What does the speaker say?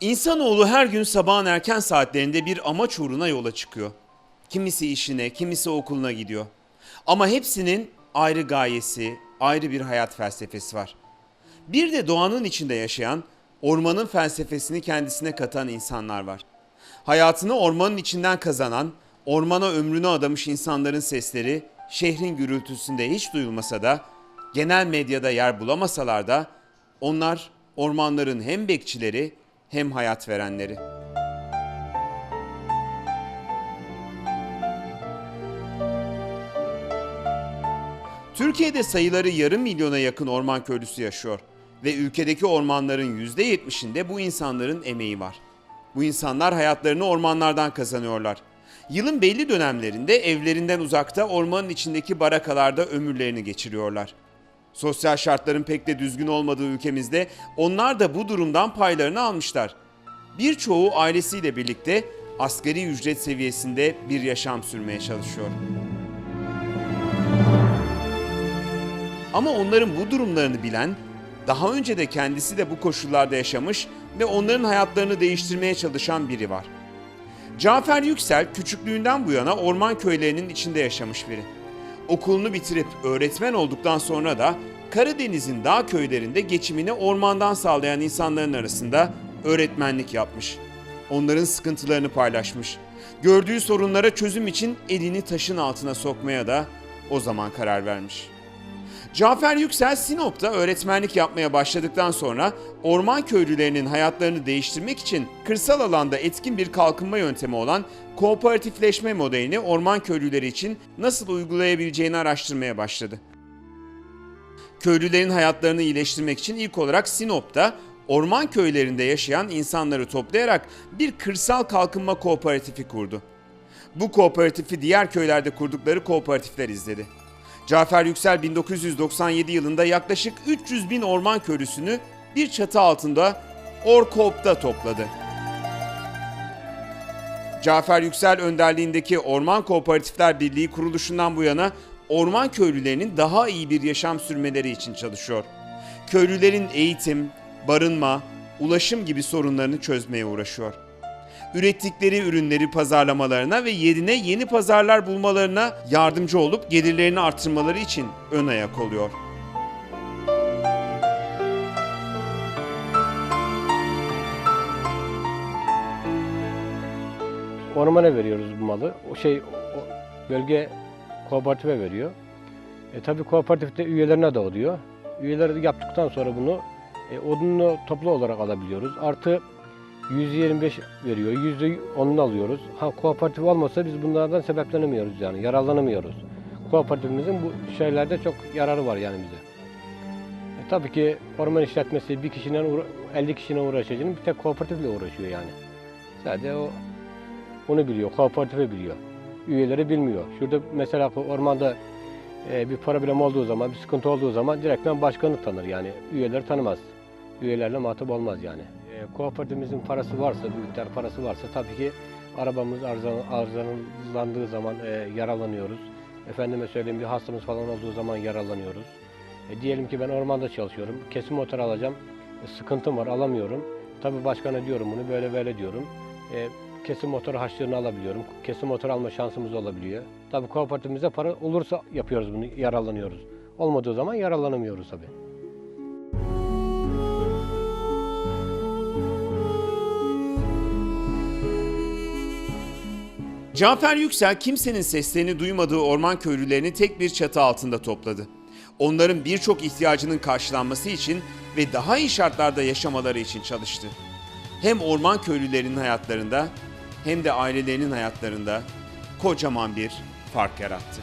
İnsanoğlu her gün sabahın erken saatlerinde bir amaç uğruna yola çıkıyor. Kimisi işine, kimisi okuluna gidiyor. Ama hepsinin ayrı gayesi, ayrı bir hayat felsefesi var. Bir de doğanın içinde yaşayan, ormanın felsefesini kendisine katan insanlar var. Hayatını ormanın içinden kazanan, ormana ömrünü adamış insanların sesleri şehrin gürültüsünde hiç duyulmasa da, genel medyada yer bulamasalar da onlar ormanların hem bekçileri hem hayat verenleri. Türkiye'de sayıları yarım milyona yakın orman köylüsü yaşıyor ve ülkedeki ormanların %70'inde bu insanların emeği var. Bu insanlar hayatlarını ormanlardan kazanıyorlar. Yılın belli dönemlerinde evlerinden uzakta ormanın içindeki barakalarda ömürlerini geçiriyorlar. Sosyal şartların pek de düzgün olmadığı ülkemizde onlar da bu durumdan paylarını almışlar. Birçoğu ailesiyle birlikte asgari ücret seviyesinde bir yaşam sürmeye çalışıyor. Ama onların bu durumlarını bilen, daha önce de kendisi de bu koşullarda yaşamış ve onların hayatlarını değiştirmeye çalışan biri var. Cafer Yüksel küçüklüğünden bu yana orman köylerinin içinde yaşamış biri. Okulunu bitirip öğretmen olduktan sonra da Karadeniz'in dağ köylerinde geçimini ormandan sağlayan insanların arasında öğretmenlik yapmış. Onların sıkıntılarını paylaşmış. Gördüğü sorunlara çözüm için elini taşın altına sokmaya da o zaman karar vermiş. Cafer Yüksel Sinop'ta öğretmenlik yapmaya başladıktan sonra orman köylülerinin hayatlarını değiştirmek için kırsal alanda etkin bir kalkınma yöntemi olan kooperatifleşme modelini orman köylüleri için nasıl uygulayabileceğini araştırmaya başladı. Köylülerin hayatlarını iyileştirmek için ilk olarak Sinop'ta orman köylerinde yaşayan insanları toplayarak bir kırsal kalkınma kooperatifi kurdu. Bu kooperatifi diğer köylerde kurdukları kooperatifler izledi. Cafer Yüksel 1997 yılında yaklaşık 300 bin orman köylüsünü bir çatı altında Orkoop'ta topladı. Cafer Yüksel önderliğindeki Orman Kooperatifler Birliği kuruluşundan bu yana orman köylülerinin daha iyi bir yaşam sürmeleri için çalışıyor. Köylülerin eğitim, barınma, ulaşım gibi sorunlarını çözmeye uğraşıyor. Ürettikleri ürünleri pazarlamalarına ve yerine yeni pazarlar bulmalarına yardımcı olup gelirlerini artırmaları için ön ayak oluyor. Ormana veriyoruz bu malı. O bölge kooperatife veriyor. Tabii kooperatifte üyelerine dağıtıyor. Üyeleri yaptıktan sonra bunu odununu toplu olarak alabiliyoruz. Artı %25 veriyor, %10'unu alıyoruz. Kooperatif olmasa biz bunlardan sebeplenemiyoruz yani, yararlanamıyoruz. Kooperatifimizin bu şeylerde çok yararı var yani bize. Tabii ki orman işletmesi bir kişinin 50 kişinin uğraşacağını bir tek kooperatifle uğraşıyor yani. Sadece onu biliyor, kooperatifi biliyor. Üyeleri bilmiyor. Şurada mesela ormanda bir problem olduğu zaman, bir sıkıntı olduğu zaman direktmen başkanı tanır yani. Üyeleri tanımaz. Üyelerle muhatap olmaz yani. Kooperatifimizin parası varsa, bir miktar parası varsa tabii ki arabamız arızalandığı zaman yaralanıyoruz. Efendime söyleyeyim bir hastamız falan olduğu zaman yaralanıyoruz. Diyelim ki ben ormanda çalışıyorum, kesim motoru alacağım, sıkıntım var alamıyorum. Tabii başkana diyorum bunu böyle diyorum. Kesim motoru harçlığını alabiliyorum, kesim motoru alma şansımız olabiliyor. Tabii kooperatifimizde para olursa yapıyoruz bunu, yararlanıyoruz. Olmadığı zaman yararlanamıyoruz tabii. Cafer Yüksel kimsenin seslerini duymadığı orman köylülerini tek bir çatı altında topladı. Onların birçok ihtiyacının karşılanması için ve daha iyi şartlarda yaşamaları için çalıştı. Hem orman köylülerinin hayatlarında hem de ailelerinin hayatlarında kocaman bir fark yarattı.